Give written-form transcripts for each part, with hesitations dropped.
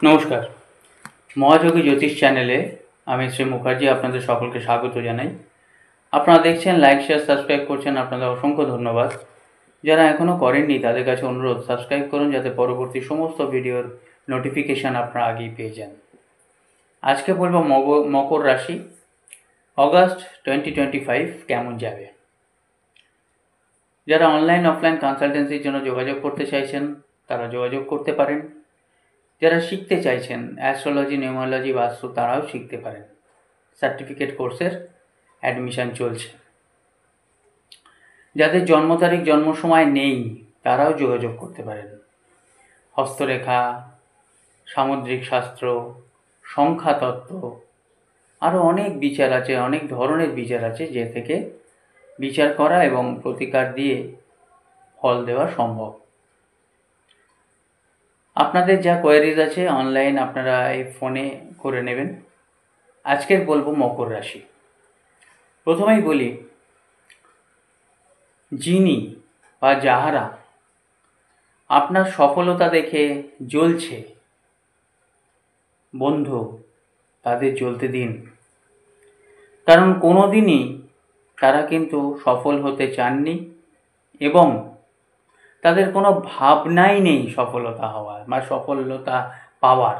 নমস্কার। মহাযোগী জ্যোতিষ চ্যানেলে আমি শ্রী মুখার্জি আপনাদের সকলকে স্বাগত জানাই। আপনারা দেখছেন, লাইক, শেয়ার, সাবস্ক্রাইব করছেন, আপনাদের অসংখ্য ধন্যবাদ। যারা এখনও করেননি তাদের কাছে অনুরোধ, সাবস্ক্রাইব করুন যাতে পরবর্তী সমস্ত ভিডিওর নোটিফিকেশান আপনারা আগেই পেয়ে যান। আজকে বলবো মকর রাশি অগাস্ট 2025 কেমন যাবে। যারা অনলাইন অফলাইন কনসালটেন্সির জন্য যোগাযোগ করতে চাইছেন তারা যোগাযোগ করতে পারেন। যারা শিখতে চাইছেন অ্যাস্ট্রোলজি, নিউমারোলজি, বাস্তু, তারাও শিখতে পারেন। সার্টিফিকেট কোর্সের অ্যাডমিশান চলছে। যাদের জন্ম তারিখ, জন্ম সময় নেই তারাও যোগাযোগ করতে পারেন। হস্তরেখা, সামুদ্রিক শাস্ত্র, সংখ্যাতত্ত্ব, আরও অনেক বিচার আছে, অনেক ধরনের বিচার আছে যে থেকে বিচার করা এবং প্রতিকার দিয়ে ফল দেওয়া সম্ভব। আপনাদের যা কোয়ারিজ আছে অনলাইন আপনারা এই ফোনে করে নেবেন। আজকের বলবো মকর রাশি। প্রথমেই বলি, যিনি বা যাহারা আপনার সফলতা দেখে জ্বলছে, বন্ধু তাদের জ্বলতে দিন। কারণ কোনো দিনই তারা কিন্তু সফল হতে চাননি এবং তাদের কোনো ভাবনাই নেই সফলতা হওয়ার বা সফলতা পাওয়ার।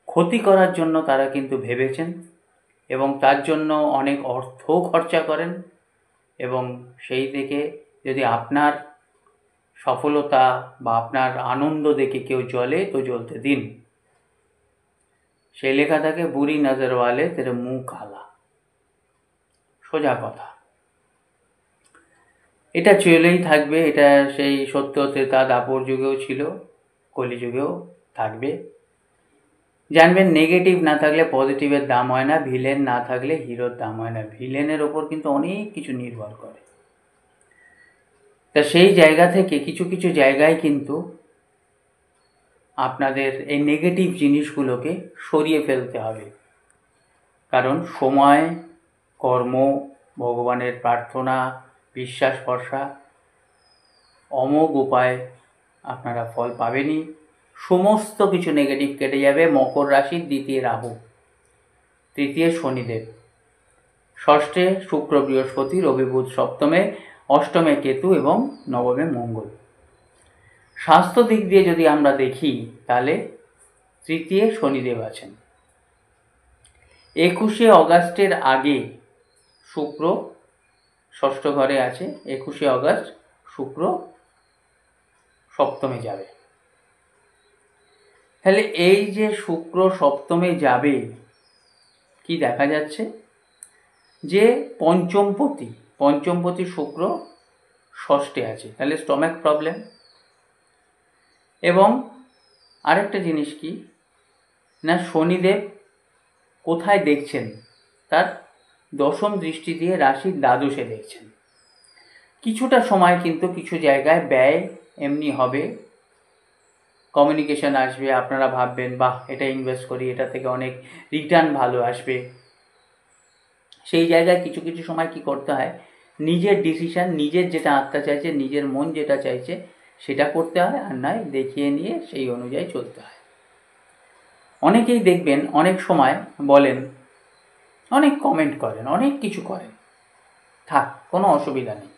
ক্ষতি করার জন্য তারা কিন্তু ভেবেছেন এবং তার জন্য অনেক অর্থও খরচা করেন। এবং সেই থেকে যদি আপনার সফলতা বা আপনার আনন্দ দেখে কেউ জ্বলে তো জ্বলতে দিন। সেই লেখা থাকে, বুরি নজর ওয়ালে তেরে মুখ কালা। সোজা কথা, এটা চলেই থাকবে। এটা সেই সত্য, ত্রেতা, দাপর যুগেও ছিল, কলিযুগেও থাকবে। জানবেন, নেগেটিভ না থাকলে পজিটিভের দাম হয় না, ভিলেন না থাকলে হিরোর দাম হয় না। ভিলেনের ওপর কিন্তু অনেক কিছু নির্ভর করে। তা সেই জায়গা থেকে কিছু কিছু জায়গায় কিন্তু আপনাদের এই নেগেটিভ জিনিসগুলোকে সরিয়ে ফেলতে হবে। কারণ সময়, কর্ম, ভগবানের প্রার্থনা, বিশ্বাস, ভরসা, অমোঘ উপায় আপনারা ফল পাবেনই। সমস্ত কিছু নেগেটিভ কেটে যাবে। মকর রাশির দ্বিতীয় রাহু, তৃতীয় শনিদেব, ষষ্ঠে শুক্র, বৃহস্পতি, রবি, বুধ, সপ্তমে, অষ্টমে কেতু এবং নবমে মঙ্গল। স্বাস্থ্য দিক দিয়ে যদি আমরা দেখি তাহলে তৃতীয় শনিদেব আছেন। 21শে অগাস্টের আগে শুক্র ষষ্ঠ ঘরে আছে। 21শে অগাস্ট শুক্র সপ্তমে যাবে। তাহলে এই যে শুক্র সপ্তমে যাবে, কি দেখা যাচ্ছে যে পঞ্চমপতি শুক্র ষষ্ঠে আছে। তাহলে স্টমাক প্রবলেম। এবং আরেকটা জিনিস কি না, শনিদেব কোথায় দেখছেন, তার দশম দৃষ্টি দিয়ে রাশির দ্বাদশে দেখছেন। কিছুটা সময় কিন্তু কিছু জায়গায় ব্যয় এমনি হবে, কমিউনিকেশন আসবে, আপনারা ভাববেন বাহ এটা ইনভেস্ট করি, এটা থেকে অনেক রিটার্ন ভালো আসবে। সেই জায়গায় কিছু কিছু সময় কি করতে হয়, নিজের ডিসিশান, নিজের যেটা আত্মা চাইছে, নিজের মন যেটা চাইছে সেটা করতে হয়, আর নয় দেখিয়ে নিয়ে সেই অনুযায়ী চলতে হয়। অনেকেই দেখবেন অনেক সময় বলেন, অনেক কমেন্ট করেন, অনেক কিছু করেন, থাক, কোনো অসুবিধা নেই।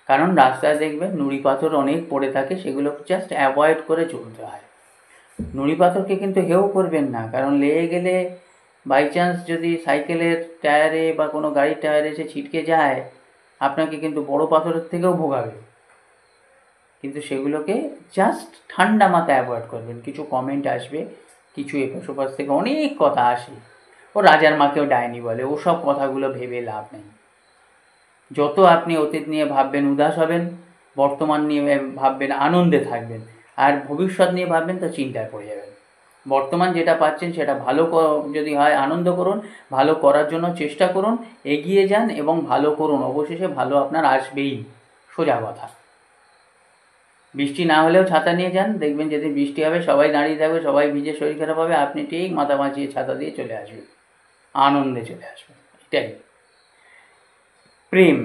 কারণ রাস্তায় দেখবেন নুড়ি পাথর অনেক পড়ে থাকে, সেগুলো জাস্ট অ্যাভয়েড করে চলতে হয়। নুড়ি পাথরকে কিন্তু হেও করবেন না, কারণ লেগে গেলে বাই চান্স যদি সাইকেলের টায়ারে বা কোনো গাড়ির টায়ারে এসে ছিটকে যায়, আপনাকে কিন্তু বড় পাথরের থেকেও ভোগাবে। কিন্তু সেগুলোকে জাস্ট ঠান্ডা মাথায় অ্যাভয়েড করবেন। কিছু কমেন্ট আসবে, কিছু এপাশ ওপাশ থেকে অনেক কথা আসে, ও রাজার মাকেও ডাইনি বলে, ওসব কথাগুলো ভেবে লাভ নেই। যত আপনি অতীত নিয়ে ভাববেন উদাস হবেন, বর্তমান নিয়ে ভাববেন আনন্দে থাকবেন, আর ভবিষ্যৎ নিয়ে ভাববেন তো চিন্তায় পড়ে যাবেন। বর্তমান যেটা পাচ্ছেন সেটা ভালো যদি হয় আনন্দ করুন, ভালো করার জন্য চেষ্টা করুন, এগিয়ে যান এবং ভালো করুন। অবশেষে ভালো আপনার আসবেই, সোজা কথা। বৃষ্টি না হলেও ছাতা নিয়ে যান, দেখবেন যেদিন বৃষ্টি হবে সবাই দাঁড়িয়ে থাকবে, সবাই ভিজে শরীর খারাপ হবে, আপনি ঠিক মাথা বাঁচিয়ে ছাতা দিয়ে চলে আসবেন, আনন্দে চলে আসবেন। এটাই প্রেম।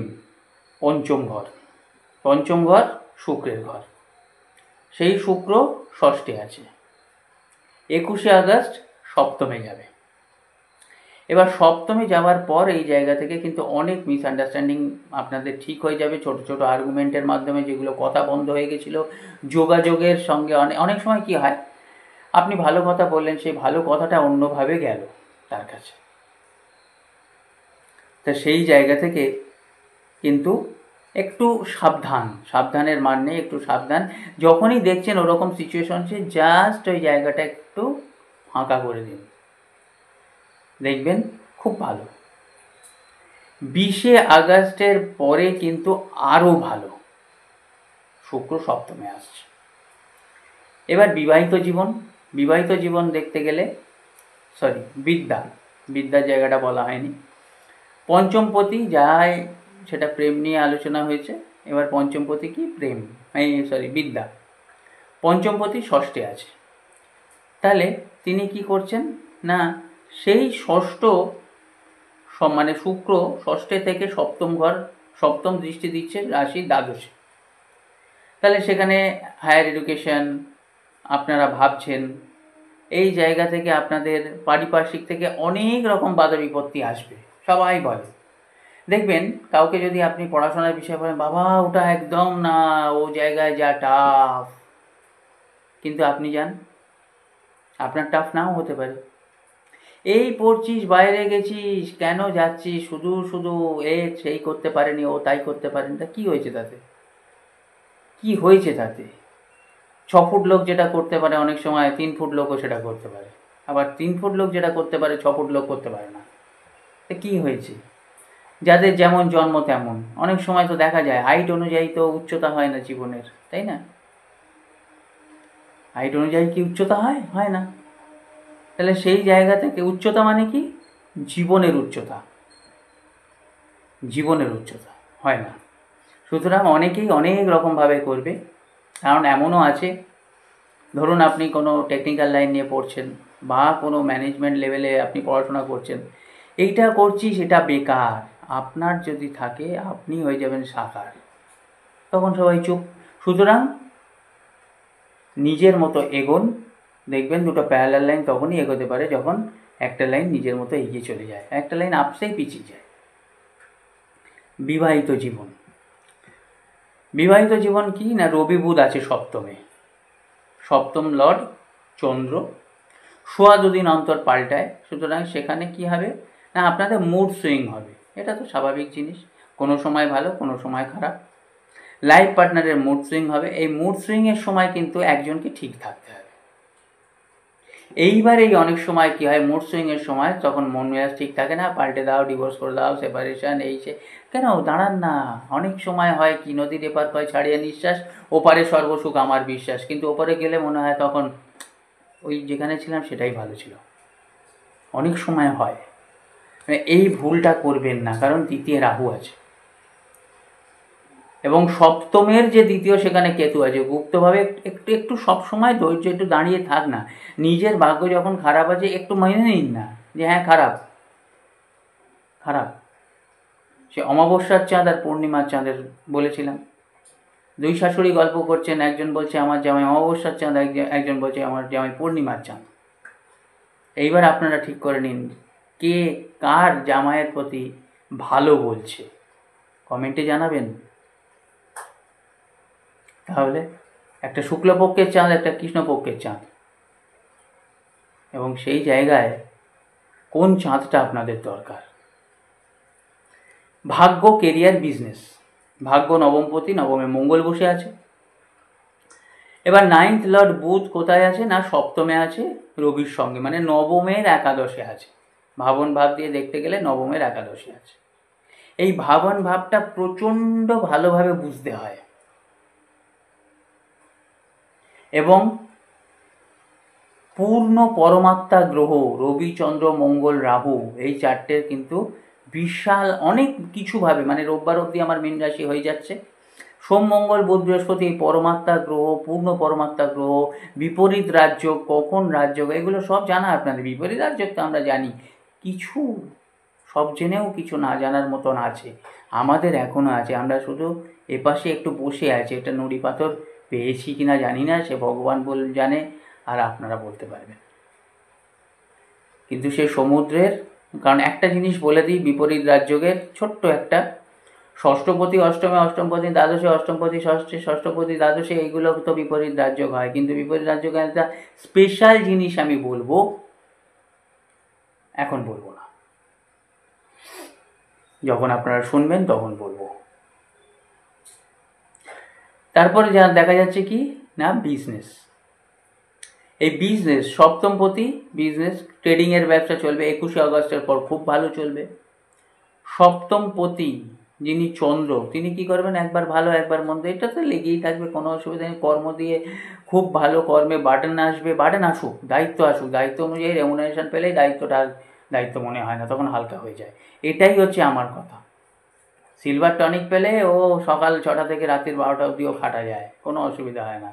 পঞ্চম ঘর শুক্রের ঘর, সেই শুক্র ষষ্ঠে আছে। 21শে আগস্ট সপ্তমে যাবে। এবার সপ্তমে যাওয়ার পর এই জায়গা থেকে কিন্তু অনেক মিসআন্ডারস্ট্যান্ডিং আপনাদের ঠিক হয়ে যাবে, ছোট ছোট আর্গুমেন্টের মাধ্যমে যেগুলো কথা বন্ধ হয়ে গেছিলো। যোগাযোগের সঙ্গে অনেক সময় কি হয়, আপনি ভালো কথা বললেন, সেই ভালো কথাটা অন্যভাবে গেল তার কাছে। তা সেই জায়গা থেকে কিন্তু একটু সাবধানের মান নেই, একটু সাবধান। যখনই দেখছেন ওরকম সিচুয়েশন হচ্ছে, জাস্ট ওই জায়গাটা একটু ফাঁকা করে দিন, দেখবেন খুব ভালো। 20শে আগস্টের পরে কিন্তু আরও ভালো, শুক্র সপ্তমে আসছে। এবার বিবাহিত জীবন দেখতে গেলে বিদ্যার জায়গাটা বলা হয়নি। পঞ্চমপতি যায়, সেটা প্রেম নিয়ে আলোচনা হয়েছে। এবার পঞ্চমপতি কি? প্রেম, বিদ্যা। পঞ্চমপতি ষষ্ঠে আছে, তাহলে তিনি কি করছেন না, সেই ষষ্ঠ মানে শুক্র ষষ্ঠে থেকে সপ্তম দৃষ্টি দিচ্ছে রাশি দ্বাদশে। তাহলে সেখানে হায়ার এডুকেশন আপনারা ভাবছেন, এই জায়গা থেকে আপনাদের পারিপার্শ্বিক থেকে অনেক রকম বাধা বিপত্তি আসবে। সবাই বলে, দেখবেন কাউকে যদি আপনি পড়াশোনার বিষয়ে বলেন, বাবা ওটা একদম না, ও জায়গায় যা টাফ, কিন্তু আপনি যান, আপনার টাফ নাও হতে পারে। এই পড়ছিস, বাইরে গেছিস, কেন যাচ্ছিস, শুধু শুধু সেই করতে পারেনি, ও তাই করতে পারেনি, তা কী হয়েছে তাতে? 6 ফুট লোক যেটা করতে পারে, অনেক সময় 3 ফুট লোকও সেটা করতে পারে। আবার 3 ফুট লোক যেটা করতে পারে, 6 ফুট লোক করতে পারে না। তা কী হয়েছে? যাদের যেমন জন্ম তেমন। অনেক সময় তো দেখা যায় হাইট অনুযায়ী তো উচ্চতা হয় না জীবনের, তাই না? হাইট অনুযায়ী কি উচ্চতা হয়? হয় না। তাহলে সেই জায়গা থেকে উচ্চতা মানে কি? জীবনের উচ্চতা হয় না। সুতরাং অনেকেই অনেক রকমভাবে করবে। কারণ এমনও আছে, ধরুন আপনি কোনো টেকনিক্যাল লাইন নিয়ে পড়ছেন বা কোনো ম্যানেজমেন্ট লেভেলে আপনি পড়াশোনা করছেন, এইটা করছি সেটা বেকার, আপনার যদি থাকে আপনি হয়ে যাবেন সাকার, তখন সবাই চুপ। সুতরাং নিজের মতো এগোন, দেখবেন দুটো প্যারালাল লাইন তখনই এগোতে পারে যখন একটা লাইন নিজের মতো এগিয়ে চলে যায়, একটা লাইন আপসেই পিছিয়ে যায়। বিবাহিত জীবন কি না, রবি বুধ আছে সপ্তমে, সপ্তম লর্ড চন্দ্র 2 দিন অন্তর পাল্টায়। সুতরাং সেখানে কি হবে না, আপনাদের মুড সুইং হবে, এটা তো স্বাভাবিক জিনিস, কোনো সময় ভালো কোনো সময় খারাপ। লাইফ পার্টনারের মুড সুইং হবে, এই মুড সুইংয়ের সময় কিন্তু একজনকে ঠিক থাকতে হবে। এইবার এই অনেক সময় কি হয়, মুড সুইংয়ের সময় তখন মন মেজাজ ঠিক থাকে না, পাল্টে দাও, ডিভোর্স করে দাও, সেপারেশন, এই সে, কেন দাঁড়ান না। অনেক সময় হয় কি, নদীর এপার কয় ছাড়িয়ে নিঃশ্বাস, ওপারে সর্বসুখ আমার বিশ্বাস, কিন্তু ওপারে গেলে মনে হয় তখন ওই যেখানে ছিলাম সেটাই ভালো ছিল। অনেক সময় হয়, এই ভুলটা করবেন না, কারণ দ্বিতীয় রাহু আছে এবং সপ্তমের যে দ্বিতীয় সেখানে কেতু আছে। গুপ্তভাবে একটু সবসময় ধৈর্য একটু দাঁড়িয়ে থাক না, নিজের ভাগ্য যখন খারাপ আছে একটু মেনে নিন না যে হ্যাঁ খারাপ। সে অমাবস্যার চাঁদ আর পূর্ণিমার চাঁদের বলেছিলাম, 2 শাশুড়ি গল্প করছেন, একজন বলছে আমার জামাই অমাবস্যার চাঁদ, একজন বলছে আমার জামাই পূর্ণিমার চাঁদ। এইবার আপনারা ঠিক করে নিন কে কার জামাইয়ের প্রতি ভালো বলছে, কমেন্টে জানাবেন। তাহলে একটা শুক্লপক্ষের চাঁদ, একটা কৃষ্ণপক্ষের চাঁদ, এবং সেই জায়গায় কোন চাঁদটা আপনাদের দরকার। ভাগ্য, কেরিয়ার, বিজনেস। ভাগ্য নবমপতি, নবমে মঙ্গল বসে আছে। এবার 9th লর্ড বুধ কোথায় আছে না, সপ্তমে আছে রবির সঙ্গে, মানে নবমের একাদশে আছে। ভাবন ভাব দিয়ে দেখতে গেলে নবমের একাদশে আছে। এই ভাবন ভাবটা প্রচণ্ড ভালোভাবে বুঝতে হয়, এবং পূর্ণ পরমাত্মা গ্রহ রবি, চন্দ্র, মঙ্গল, রাহু, এই 4টের কিন্তু বিশাল অনেক কিছুভাবে, মানে রোববার অবধি আমার মীন রাশি হয়ে যাচ্ছে। সোম, মঙ্গল, বুধ, বৃহস্পতি, পরমাত্মা গ্রহ, পূর্ণ পরমাত্মা গ্রহ, বিপরীত রাজ্য, কখন রাজ্য, এগুলো সব জানা আপনাদের। বিপরীত রাজ্য তো আমরা জানি, কিছু সব জেনেও কিছু না জানার মতন আছে আমাদের, এখনও আছে। আমরা শুধু এপাশে একটু বসে আছি, এটা নুড়ি পাথর পেয়েছি কিনা জানি না, সে ভগবান জানে, আর আপনারা বলতে পারবেন। কিন্তু সেই সমুদ্রের, কারণ একটা জিনিস বলে দিই, বিপরীত রাজযোগের ছোট্ট একটা, ষষ্ঠপতি অষ্টমে, অষ্টমপতি দ্বাদশে, অষ্টমপতি ষষ্ঠে, ষষ্ঠপতি দ্বাদশে, এইগুলো তো বিপরীত রাজযোগ হয়। কিন্তু বিপরীত রাজযোগে একটা স্পেশাল জিনিস আমি বলবো, এখন বলবো না, যখন আপনারা শুনবেন তখন বলবো। তারপরে যা দেখা যাচ্ছে কি না, বিজনেস। এই বিজনেস সপ্তমপতি, বিজনেস ট্রেডিংয়ের ব্যবসা চলবে 21শে আগস্টের পর খুব ভালো চলবে। সপ্তমপতি যিনি চন্দ্র, তিনি কি করবেন, একবার ভালো একবার মন্দ, এটা তো লেগেই থাকবে, কোনো অসুবিধা নেই। কর্ম দিয়ে খুব ভালো, কর্মে বার্ডেন আসবে, বার্ডেন আসুক, দায়িত্ব আসুক, দায়িত্ব অনুযায়ী রেমুনারেশন পেলেই দায়িত্ব মনে হয় না, তখন হালকা হয়ে যায়। এটাই হচ্ছে আমার কথা। সিলভার টনিক পেলে ও সকাল 6টা থেকে রাত্রির 12টা অবধিও খাটা যায়, কোনো অসুবিধা হয় না।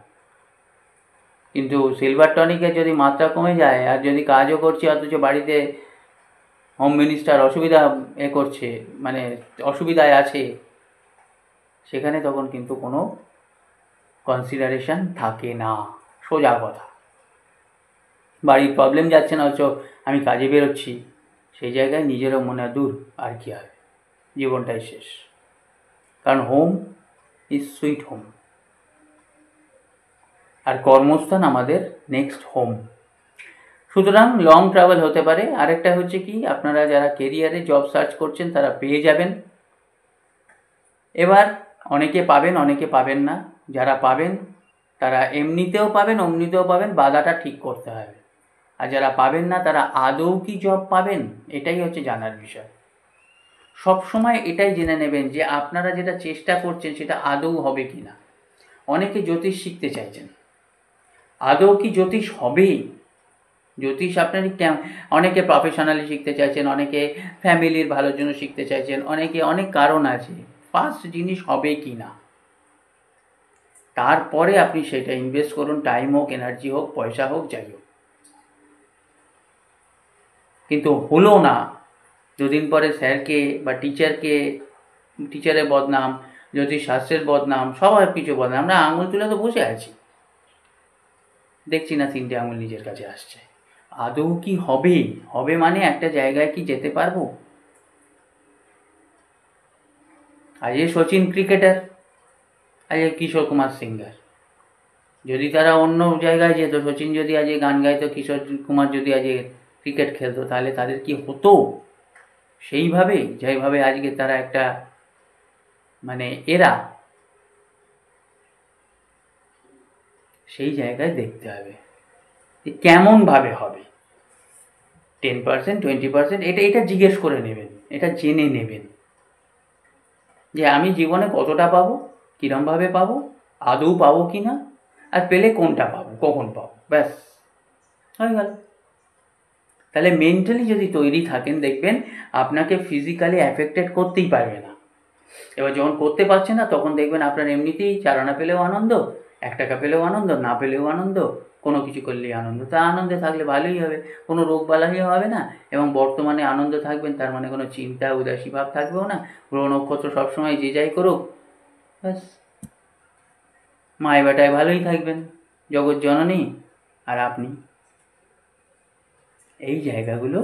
কিন্তু সিলভার টনিকের যদি মাত্রা কমে যায়, আর যদি কাজও করছি অথচ বাড়িতে হোম মিনিস্টার করছে, মানে অসুবিধায় আছে, সেখানে তখন কিন্তু কোনো কনসিডারেশন থাকে না। সোজা কথা, বাড়ির প্রবলেম যাচ্ছে না, অথচ আমি কাজে বেরোচ্ছি, সেই জায়গায় নিজেরও মনে হয় দূর, আর কি হবে, জীবনটাই শেষ। কারণ হোম ইজ সুইট হোম, আর কর্মস্থান আমাদের নেক্সট হোম। সুতরাং লং ট্রাভেল হতে পারে। আরেকটা হচ্ছে কি, আপনারা যারা কেরিয়ারে জব সার্চ করছেন তারা পেয়ে যাবেন। এবার অনেকে পাবেন, অনেকে পাবেন না। যারা পাবেন তারা এমনিতেও পাবেন, অমনিতেও পাবেন, বাধাটা ঠিক করতে হবে। আর যারা পাবেন না তারা আদৌ কি জব পাবেন, এটাই হচ্ছে জানার বিষয়। সবসময় এটাই জেনে নেবেন যে আপনারা যেটা চেষ্টা করছেন সেটা আদৌ হবে কি না। অনেকে জ্যোতিষ শিখতে চাইছেন, আদৌ কি জ্যোতিষ হবে? জ্যোতিষ আপনার অনেকে প্রফেশনালি শিখতে চাইছেন, অনেকে ফ্যামিলির ভালোর জন্য শিখতে চাইছেন, অনেকে অনেক কারণ আছে। ফার্স্ট জিনিস হবে কি না, তারপরে আপনি সেটা ইনভেস্ট করুন, টাইম হোক, এনার্জি হোক, পয়সা হোক, যাই হোক। কিন্তু হলো না, দুদিন পরে স্যারকে বা টিচারের বদনাম, জ্যোতিষশাস্ত্রের বদনাম, সবার কিছু বদনাম। আমরা আঙুল তুলে তো বসে আছি, দেখছি না 3টে আঙুল নিজের কাছে আসছে। আদৌ কি হবে? হবে মানে একটা জায়গায় কি যেতে পারবো? আজ সচিন ক্রিকেটার, আজ কিশোর কুমার সিঙ্গার। যদি তারা অন্য জায়গায় যেত, সচিন যদি আজ গান গাইতো, কিশোর কুমার যদি আজ ক্রিকেট খেলতো, তাহলে তাদের কি হতো? সেইভাবে যেভাবে আজকে তারা একটা মানে সেই জায়গায় দেখতে হবে কেমনভাবে হবে। 10%, 20%, এটা জিজ্ঞেস করে নেবেন, এটা জেনে নেবেন যে আমি জীবনে কতটা পাবো, কীরমভাবে পাবো, আদৌ পাবো কি না, আর পেলে কোনটা পাবো, কখন পাবো, ব্যাস হয়ে গেল। তাহলে মেন্টালি যদি তৈরি থাকেন, দেখবেন আপনাকে ফিজিক্যালি অ্যাফেক্টেড করতেই পারবে না। এবার যখন করতে পারছে না, তখন দেখবেন আপনার এমনিতেই 4 আনা পেলেও আনন্দ, 1 টাকা পেলেও আনন্দ, না পেলেও আনন্দ, কোনো কিছু করলেই আনন্দ। তা আনন্দে থাকলে ভালোই হবে, কোনো রোগ বালাইও হবে না, এবং বর্তমানে আনন্দ থাকবেন, তার মানে কোনো চিন্তা উদাসী ভাব থাকবেও না। গ্রহ নক্ষত্র সবসময় যে যাই করুক, ব্যাস মায় বেটায় ভালোই থাকবেন, জগৎ জননী আর আপনি। এই জায়গাগুলো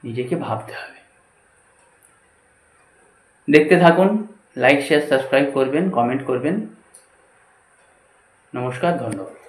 নিজেকে ভাবতে হবে। দেখতে থাকুন, লাইক শেয়ার সাবস্ক্রাইব করবেন, কমেন্ট করবেন। নমস্কার, ধন্যবাদ।